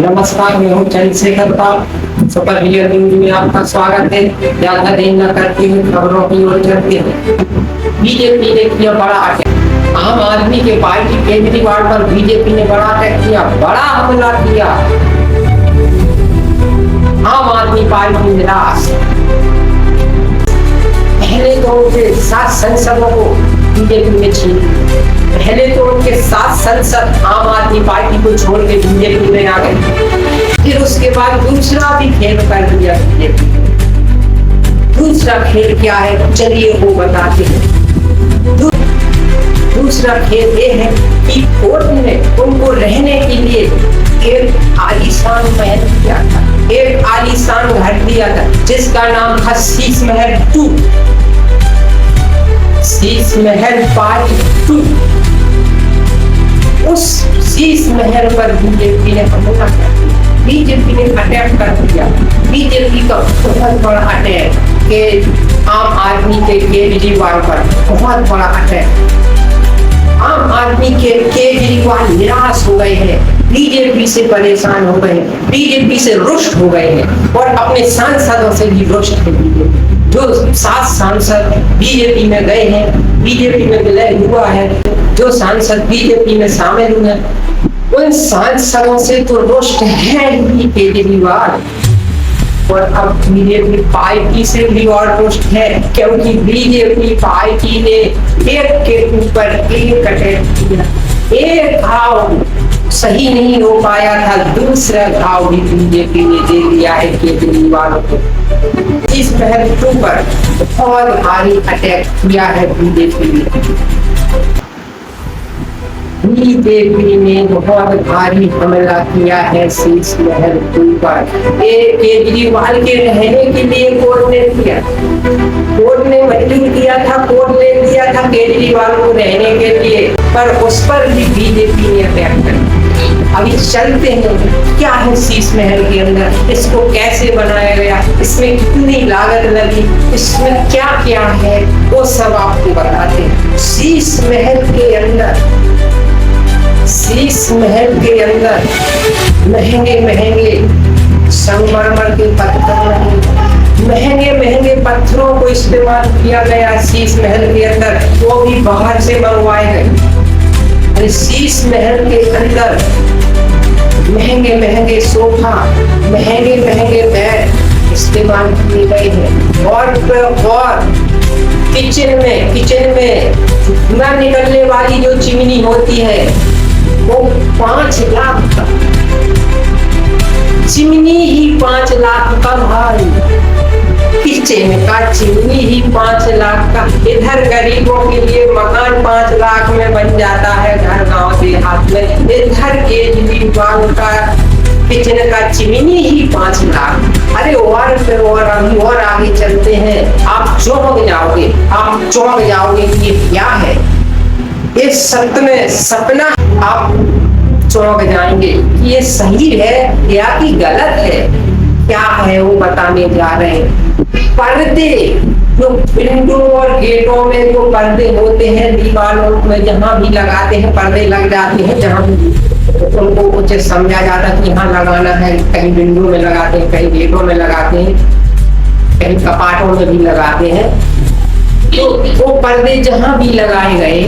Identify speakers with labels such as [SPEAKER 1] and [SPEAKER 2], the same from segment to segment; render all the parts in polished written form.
[SPEAKER 1] नमस्कार, मैं हूँ चंद्रशेखर पाल। सुपर रियल न्यूज में आपका स्वागत है। ज्यादा देर न करते हुए खबरों की ओर चलते हैं। बीजेपी ने किया बड़ा अटैक। आम आदमी के पार्टी केजरीवाल पर बीजेपी ने बड़ा अटैक किया, बड़ा हमला किया। आम आदमी पार्टी निराश। पहले तो उनके 7 सांसदों को बीजेपी ने छीन लिया। पहले तो उनके 7 सांसद आम आदमी पार्टी को छोड़ के बीजेपी में आ गए। फिर उसके बाद दूसरा भी खेल कर दिया बीजेपी। दूसरा खेल क्या है, चलिए वो बताते हैं। दूसरा खेल ये है कि कोर्ट ने उनको रहने के लिए एक आलीशान महल दिया था, एक आलीशान घर दिया था, जिसका नाम था शीश महल 2, शीश महल पार्ट 2। उस शीश महल पर बीजेपी ने हमला कर दिया, बीजेपी ने अटैक कर दिया। बीजेपी का बहुत बड़ा अटैक के आम आदमी के केजरीवाल पर, बहुत बड़ा अटैक। आम आदमी के केजरीवाल निराश हो गए हैं, बीजेपी से परेशान हो गए हैं, बीजेपी से रुष्ट हो गए हैं और अपने सांसदों से भी रुष्ट है बीजेपी। जो 7 सांसद बीजेपी में गए हैं, बीजेपी में विलय हुआ है, जो सांसद बीजेपी में शामिल हुए, उन सांसदों से तो रुष्ट है ही केजरीवाल। और अब बीजेपी पार्टी से भी और रुष्ट है, क्योंकि बीजेपी पार्टी ने एक के ऊपर एक अटैक किया। एक घाव सही नहीं हो पाया था, दूसरा घाव भी बीजेपी ने दे दिया है केजरीवाल को। इस महल 2 पर बहुत भारी अटैक किया है बीजेपी ने। बीजेपी ने बहुत भारी हमला किया है शीश महल 2 पर। केजरीवाल के रहने के लिए कोर्ट ने दिया, कोर्ट ने मंजूर किया था, कोर्ट ने दिया था केजरीवाल को रहने के लिए, पर उस पर भी बीजेपी ने अटैक कर दिया। अभी चलते हैं क्या है शीश महल के अंदर, इसको कैसे बनाया गया, इसमें कितनी लागत लगी, इसमें क्या क्या है, वो सब आपको बताते हैं। शीश महल के अंदर, शीश महल के अंदर महंगे महंगे संगमरमर के पत्थर, महंगे महंगे पत्थरों को इस्तेमाल किया गया शीश महल के अंदर, वो भी बाहर से मंगवाए गए। शीश महल के अंदर महंगे महंगे सोफा, महंगे महंगे बेड इस्तेमाल किए गए हैं। और किचन में धुआं निकलने वाली जो चिमनी होती है, वो 5 लाख का, चिमनी ही 5 लाख का भाई, किचन का चिमनी ही 5 लाख का। इधर गरीबों के लिए मकान 5 लाख में बन जाता है घर गांव देहात में, इधर केजरीवाल का किचन का चिमनी ही 5 लाख। अरे और फिर और अभी और आगे चलते हैं, आप चौंक जाओगे कि ये क्या है। इस सपना आप चौंक जाएंगे कि ये सही है या कि गलत है। क्या है वो बताने जा रहे हैं। पर्दे, जो विंडो और गेटों में जो पर्दे होते हैं, दीवारों में जहां भी लगाते हैं पर्दे लग जाते हैं, जहां भी उनको कुछ समझा जाता है कि यहाँ लगाना है, कहीं विंडो में लगाते हैं, कहीं गेटों में लगाते हैं, कहीं कपाटों में भी लगाते हैं। तो वो पर्दे जहां भी लगाए गए,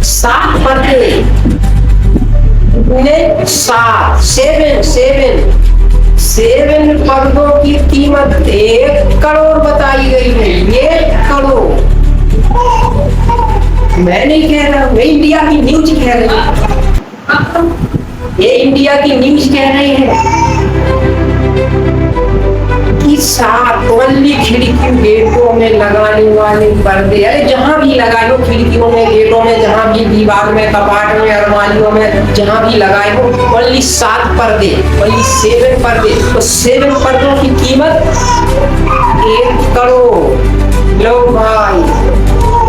[SPEAKER 1] 7 पर्दे, 7 पर्दों की कीमत 1 करोड़ बताई गई है। 1 करोड़। मैं नहीं कह रहा, मैं इंडिया की न्यूज कह रही है, ये इंडिया की न्यूज कह रही है कि 7 ओनली खिड़की गेटों में लगाने वाले पर्दे, अरे जहां भी लगा लो, खिड़कियों में, गेटों में, जहां भी दीवार में, कपाट में, अलमारियों में, जहां भी लगाए हो, ओनली 7 पर्दे, ओनली 7 पर्दे। तो 7 पर्दों की कीमत 1 करोड़। लो भाई,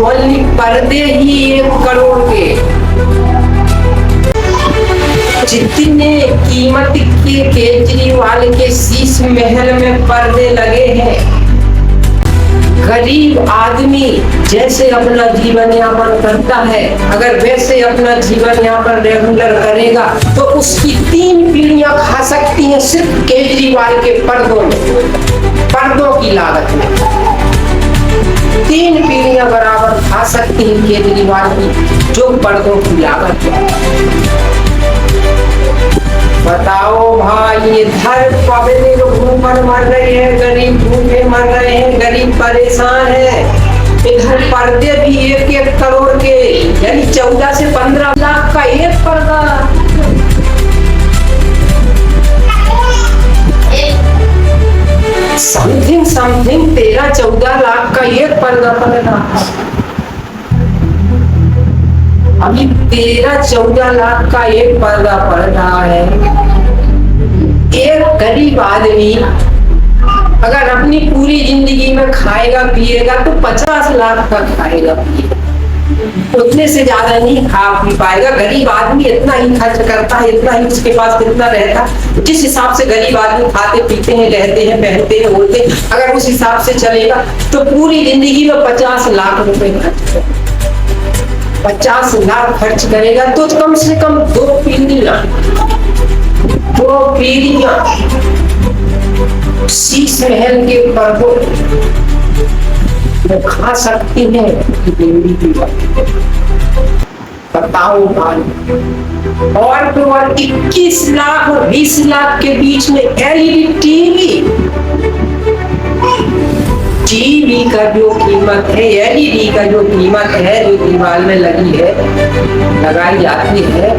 [SPEAKER 1] ओनली पर्दे ही 1 करोड़ के। जितने कीमत के केजरीवाल के शीश महल में पर्दे लगे हैं, गरीब आदमी जैसे अपना जीवन यापन करता है, अगर वैसे अपना जीवन यापन रेगुलर करेगा तो उसकी 3 पीढ़ियां हैं सिर्फ केजरीवाल के पर्दों में, पर्दों की लागत में। 3 पीढ़ियां बराबर खा सकती हैं केजरीवाल की जो पर्दों की लागत है। बताओ भाई, इधर पब्लिक भूखमर मर रहे हैं, गरीब भूखे मर रहे हैं, गरीब परेशान है। इधर पर्दे भी 1-1 करोड़ के, यानी 14 से 15 लाख का एक पर्दा। समथिंग 13-14 लाख का एक पर्दा पड़ रहा। अभी 13-14 लाख का एक पर्दा पड़ रहा है। एक गरीब आदमी अगर अपनी पूरी जिंदगी में खाएगा पिएगा तो 50 लाख का खाएगा पिएगा, उतने से ज्यादा नहीं खा पी पाएगा। गरीब आदमी इतना ही खर्च करता है, इतना ही उसके पास कितना रहता, जिस हिसाब से गरीब आदमी खाते पीते हैं, रहते हैं, पहनते हैं, बोलते हैं, अगर उस हिसाब से चलेगा तो पूरी जिंदगी में 50 लाख रुपए खर्च करेगा। 50 लाख खर्च करेगा तो कम से कम 2 पीढ़ियां शीश महल के पर्दों में खा सकती हैं। बताओ भाई, और तो और 21 लाख और 20 लाख के बीच में एलईडी टीवी का जो कीमत है, एलईडी का जो कीमत है, जो दीवार में लगाई जाती है,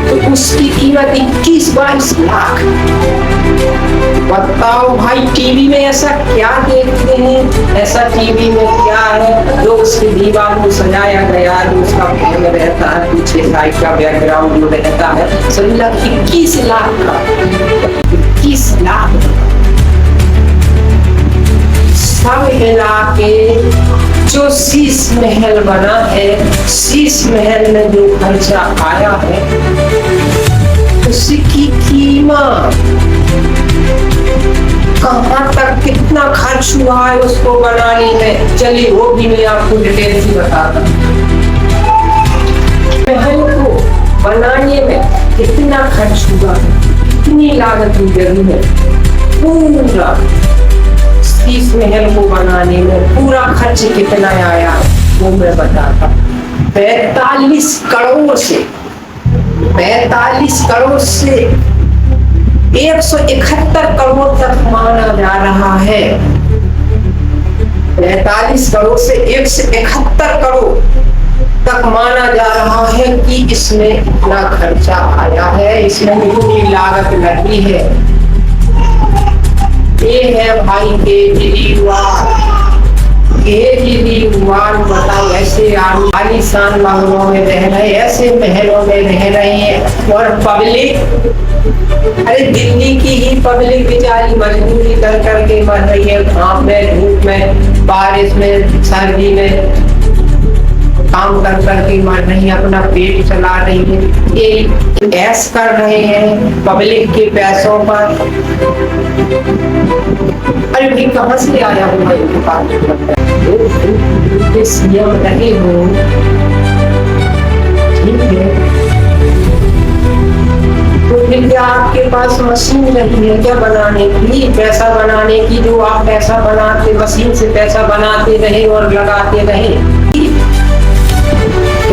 [SPEAKER 1] तो उसकी कीमत 21-22 लाख। बताओ भाई, टीवी में ऐसा क्या देखते हैं, ऐसा टीवी में क्या है जो उसकी दीवार को सजाया गया, जो उसका फ्रेम रहता है, पीछे साइड का बैकग्राउंड जो रहता है, सभी 21 लाख का। 21 लाख सब मिला के जो शीश महल बना है, शीश महल में जो खर्चा आया है, उसकी कीमत कहाँ तक कितना खर्च हुआ है उसको बनाने में, चलिए वो भी मैं आपको डिटेल से बताता हूँ। महल को बनाने में कितना खर्च हुआ, कितनी लागत लगी है, पूरा शीश महल को बनाने में पूरा खर्च कितना आया वो मैं बताता। 45 करोड़ से 171 करोड़ तक माना जा रहा है। 45 करोड़ से 171 करोड़ तक माना जा रहा है कि इसमें इतना खर्चा आया है, इसमें इतनी लागत लगी है। ये है भाई केजरीवाल। बताओ, ऐसे आलीशान महलों में रह रहे, ऐसे महलों में रह रहे हैं, और पब्लिक, अरे दिल्ली की ही पब्लिक बेचारी मजदूरी कर करके मर रही है, घाम में, धूप में, बारिश में, सर्दी में काम कर करके मर रही है, अपना पेट चला रही है। ये ऐश कर रहे हैं पब्लिक के पैसों पर। अरे भाई, कहाँ से आया हुआ इनके पास? सीएम रहे हो, ठीक है, तो फिर क्या आपके पास मशीन नहीं है क्या बनाने की, पैसा बनाने की, जो आप पैसा बनाते, मशीन से पैसा बनाते रहे और लगाते रहे?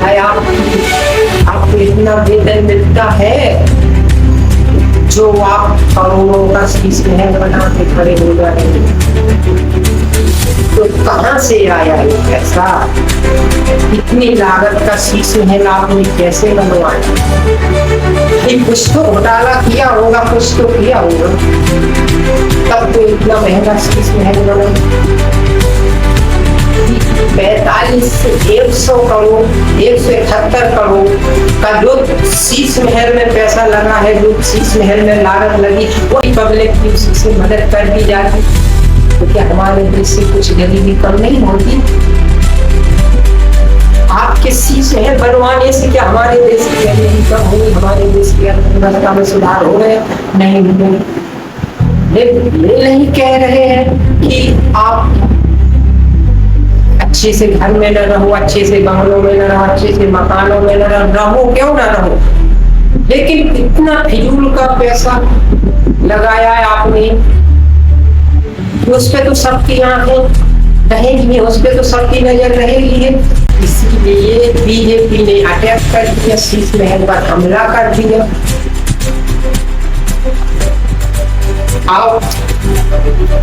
[SPEAKER 1] क्या आपको इतना वेतन मिलता है जो आप करोड़ों का शीश महल बना के खड़े हो जाएंगे? तो कहाँ से आया ये पैसा? इतनी लागत का शीश महल आपने कैसे बनवाया? कुछ तो घोटाला किया होगा, कुछ तो किया होगा, तब तो इतना महंगा शीश महल बना। 45 से 100 करोड़, 171 करोड़ का जो शीश महल में पैसा लगा है, जो शीश महल में लागत लगी, वही पब्लिक की उसी से मदद कर दी जाती, तो क्या हमारे देश से कुछ गरीबी कम नहीं होती? आपके शीश महल बनवाने से क्या हमारे देश की गरीबी कम हुई? हमारे देश की अर्थव्यवस्था में सुधार हो गए? नहीं हुए। ये नहीं कह रहे हैं कि आप अच्छे से घर में न रहो, अच्छे से बंगलों में न रहो, अच्छे से मकानों में न रहो, क्यों ना रहो, लेकिन इतना फिजूल का पैसा लगाया है आपने, उस पे तो सबकी आंखें रहेगी, उस पे तो सबकी नजर रहेगी है। इसीलिए बीजेपी ने अटैक कर दिया, शीश महल पर हमला कर दिया। अब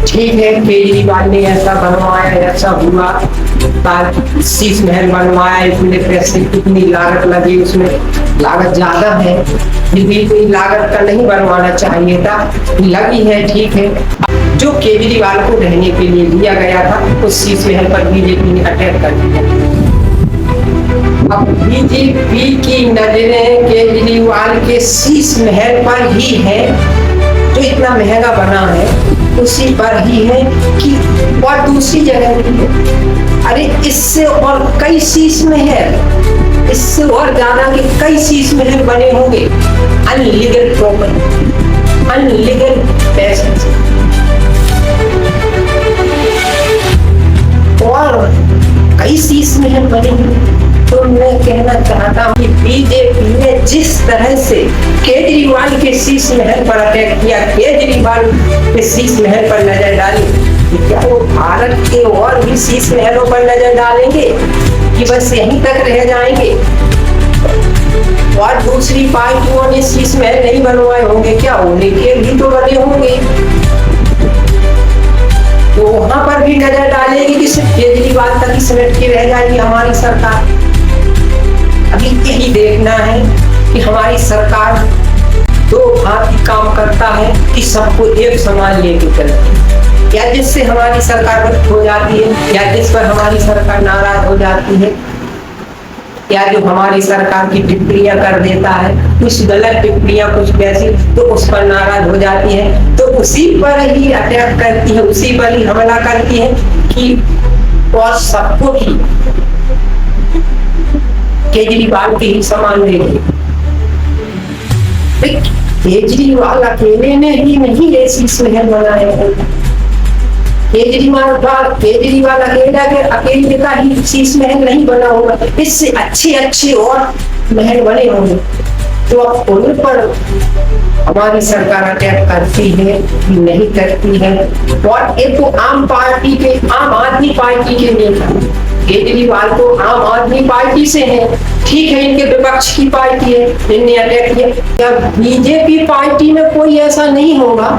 [SPEAKER 1] ठीक है, केजरीवाल ने ऐसा बनवाया, ऐसा हुआ, शीश महल बनवाया, इतने पैसे कितनी लागत लगी, उसमें लागत ज्यादा है, ये कोई लागत का नहीं बनवाना चाहिए था, लगी है, ठीक है। जो केजरीवाल को रहने के लिए दिया गया था उस शीश महल पर बीजेपी ने अटैक कर दिया। अब बीजेपी की नजरें केजरीवाल के शीश महल पर ही है, जो इतना महंगा बना है उसी पर ही है कि और दूसरी जगह नहीं है। अरे इससे और कई शीश महल, इससे और ज्यादा के कई शीश महल बने होंगे अनलीगल प्रॉपर्टी, अनलीगल पैसे से, और कई शीश महल बने होंगे। तो मैं कहना चाहता हूँ कि बीजेपी ने जिस तरह से केजरीवाल के शीश महल पर अटैक किया, केजरीवाल के शीश महल पर नजर डाली, क्या वो भारत के और भी शीश महलों पर नजर डालेंगे कि बस यहीं तक रह जाएंगे? और दूसरी पार्टियों ने शीश महल नहीं बनवाए होंगे क्या? उनके भी तो बने होंगे, तो वहां पर भी नजर डालेगी कि सिर्फ केजरीवाल तक ही सिमट के रह जाएगी हमारी सरकार। अभी यही देखना है कि हमारी सरकार दो भांति काम करता है कि सबको एक समान लेके चलती है, या जिससे हमारी सरकार गलत हो जाती है, या जिस पर हमारी सरकार नाराज हो जाती है, या जो हमारी सरकार की टिप्पणियां कर देता है, कुछ गलत टिप्पणियां कुछ वैसी, तो उस पर नाराज हो जाती है, तो उसी पर ही अटैक करती है, उसी पर ही हमला करती है कि और सबको भी केजरीवाल के ही समान देगी। केजरीवाल अकेले ने ही नहीं ये शीश महल बनाए हैं, केजरीवाल अकेले का ही शीश महल नहीं बना होगा, इससे अच्छे अच्छे और महल बने होंगे। तो अब उन पर हमारी सरकार अटैक करती है कि नहीं करती है? और एक तो आम आदमी पार्टी के नेता, केजरीवाल तो आम आदमी पार्टी से है, ठीक है, इनके विपक्ष की पार्टी है, इनने अटैक किया। क्या बीजेपी पार्टी में कोई ऐसा नहीं होगा?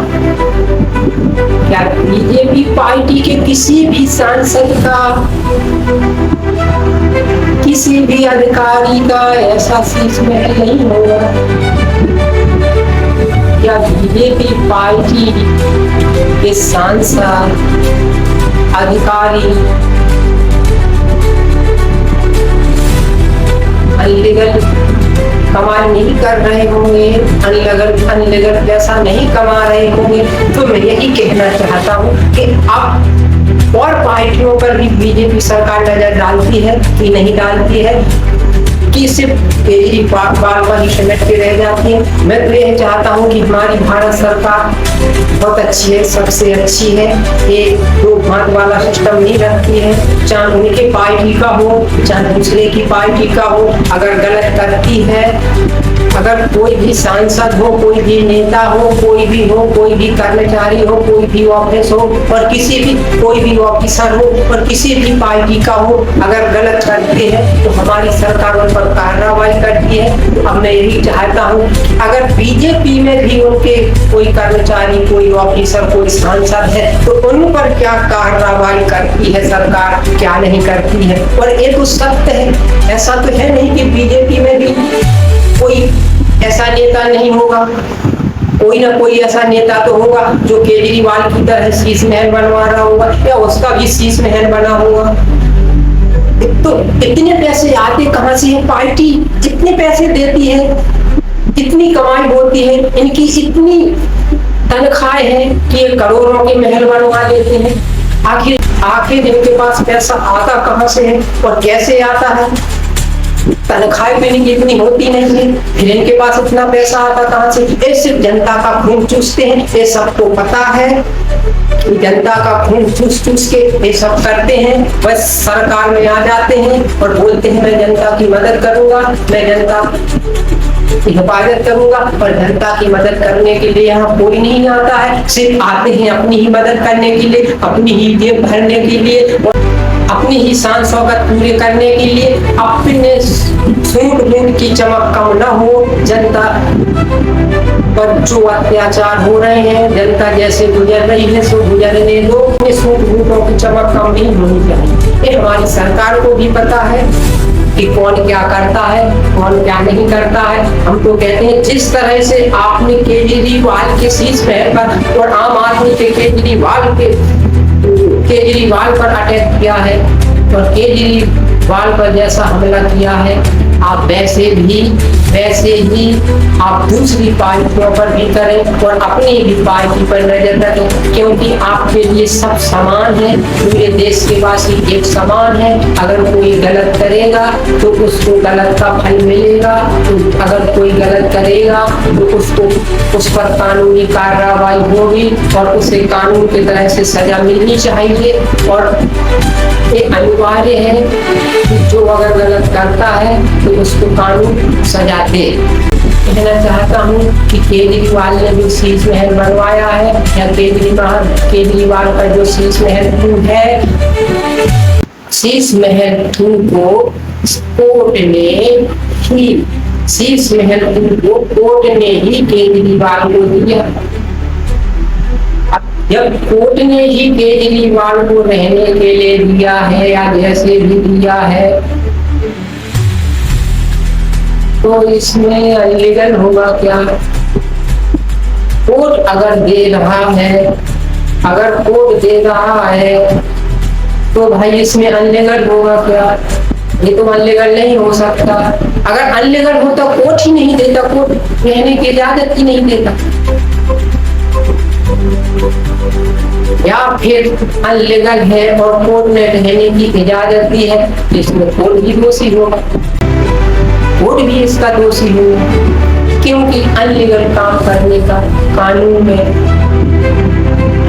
[SPEAKER 1] क्या बीजेपी पार्टी के किसी भी सांसद का, किसी भी अधिकारी का ऐसा शीश महल नहीं होगा? क्या बीजेपी पार्टी के सांसद, अधिकारी अनलीगल कमाई नहीं कर रहे होंगे, अनलीगल पैसा नहीं कमा रहे होंगे? तो मैं यही कहना चाहता हूँ कि अब और पार्टियों पर भी बीजेपी सरकार नजर डालती है कि नहीं डालती है, कि सिर्फ केजरीवाल पर ही सिमट के रह जाती है। मैं तो यही चाहता हूँ कि हमारी भारत सरकार बहुत अच्छी है, सबसे अच्छी है, ये दो भांत वाला सिस्टम नहीं रखती है, चाहे उनके पार्टी का हो चाहे दूसरे की पार्टी का हो। अगर गलत करती है, अगर कोई भी सांसद हो, कोई भी नेता हो, कोई भी कर्मचारी हो, कोई भी ऑफिस हो, और कोई भी ऑफिसर हो और किसी भी पार्टी का हो, अगर गलत करते हैं तो हमारी सरकार उन पर कार्रवाई करती है। तो अब मैं यही चाहता हूँ अगर बीजेपी में भी उनके कोई कर्मचारी, कोई ऑफिसर, कोई सांसद है तो उन पर क्या कार्रवाई करती है सरकार, क्या नहीं करती है। और ये तो सत्य है, ऐसा तो है नहीं कि बीजेपी में भी कोई ऐसा नेता नहीं होगा, कोई ना कोई ऐसा नेता तो होगा जो केजरीवाल की तरह शीश महल बनवा रहा होगा, या उसका भी शीश महल बना होगा। तो इतने पैसे आते कहाँ से है? पार्टी जितने पैसे देती है, इतनी कमाई होती है, इनकी इतनी तनख्वाह है कि ये करोड़ों के महल बनवा देते हैं। आखिर इनके पास पैसा आता कहाँ से है और कैसे आता है? तनख्वाह भी इनकी इतनी होती नहीं है, फिर इनके पास इतना पैसा आता कहाँ से? ये सिर्फ जनता का खून चूसते हैं, ये सबको पता है कि जनता का खून चूस चूस के ये सब करते हैं। बस सरकार में आ जाते हैं और बोलते हैं मैं जनता की मदद करूंगा, मैं जनता की हिफाजत करूंगा। और जनता की मदद करने के लिए यहाँ कोई नहीं आता है, सिर्फ आते हैं अपनी ही मदद करने के लिए, अपनी ही जेब भरने के लिए, अपनी ही शान शौकत पूरे करने के लिए। अपने सूट बूट की चमक कम न हो, जनता पर जो अत्याचार हो रहे हैं, जनता जैसे गुजर रही है सो गुजरने दो। अपने सूट बूटों की चमक कम नहीं होनी चाहिए। ये हमारी सरकार को भी पता है कि कौन क्या करता है, कौन क्या नहीं करता है। हम तो कहते हैं जिस तरह से आपने केजरीवाल के शीश महल पर और आम आदमी के केजरीवाल पर अटैक किया है और केजरीवाल पर जैसा हमला किया है, आप वैसे ही आप दूसरी पार्टियों पर भी करें और अपनी भी पार्टी पर नजर रखें, क्योंकि आपके लिए सब समान है। पूरे देश के वासी एक समान है। अगर कोई गलत करेगा तो उसको गलत का फल मिलेगा, तो अगर कोई गलत करेगा तो उसको उस पर कानूनी कार्रवाई होगी और उसे कानून की तरह से सजा मिलनी चाहिए। और ये अनिवार्य है कि जो अगर गलत करता है तो उसको कानून सजा दे। कहना चाहता हूँ कि केजरीवाल ने जो शीश महल बनवाया है या केजरीवाल का जो शीश महल है, शीश महल को कोर्ट ने ही केजरीवाल को दिया। जब कोर्ट ने ही केजरीवाल को रहने के लिए दिया है या जैसे भी दिया है, तो इसमें अनलीगल होगा क्या? कोर्ट अगर दे रहा है, अगर कोर्ट दे रहा है तो भाई इसमें अनलीगल होगा क्या? ये तो अनलीगल नहीं हो सकता। अगर अनलीगल होता कोर्ट ही नहीं देता, कोर्ट रहने की इजाजत ही नहीं देता, या फिर अनलीगल है और कोर्ट ने रहने की इजाजत दी है, इसमें कोर्ट भी दोषी होगा, कोर्ट भी इसका दोषी होगा, क्योंकि अनलीगल काम करने का कानून में,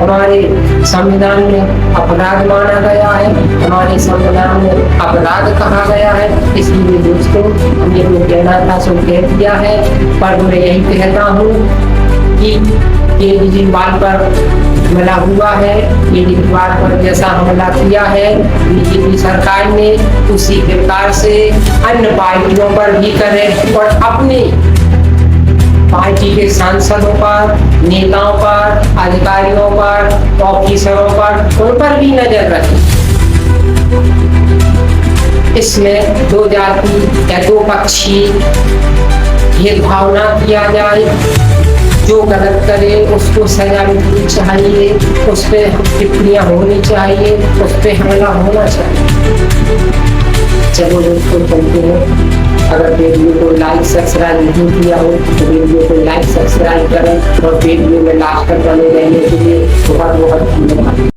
[SPEAKER 1] हमारे संविधान में अपराध माना गया है, हमारे संविधान में अपराध कहा गया है। इसलिए दोस्तों, हमने जो कहना था सो कह दिया है। पर मैं यही कहता हूँ कि केजरीवाल पर हमला हुआ है, केजरीवाल पर जैसा हमला किया है बीजेपी सरकार ने, उसी प्रकार से अन्य पार्टियों पर भी करें और अपनी पार्टी के सांसदों पर, नेताओं पर, अधिकारियों पर, ऑफिसरों पर, उन पर भी नजर रखें। इसमें दो जाति या दो पक्षी भेदभाव न किया जाए। जो गलत करे उसको सजा मिलनी चाहिए, उस पर टिप्पणियां होनी चाहिए, उस पर हमला होना चाहिए। चलो दोस्तों, चलते हैं। अगर वीडियो को लाइक सब्सक्राइब नहीं किया हो तो वीडियो को लाइक सब्सक्राइब करें और वीडियो में लास्ट तक बने रहने के लिए बहुत बहुत धन्यवाद।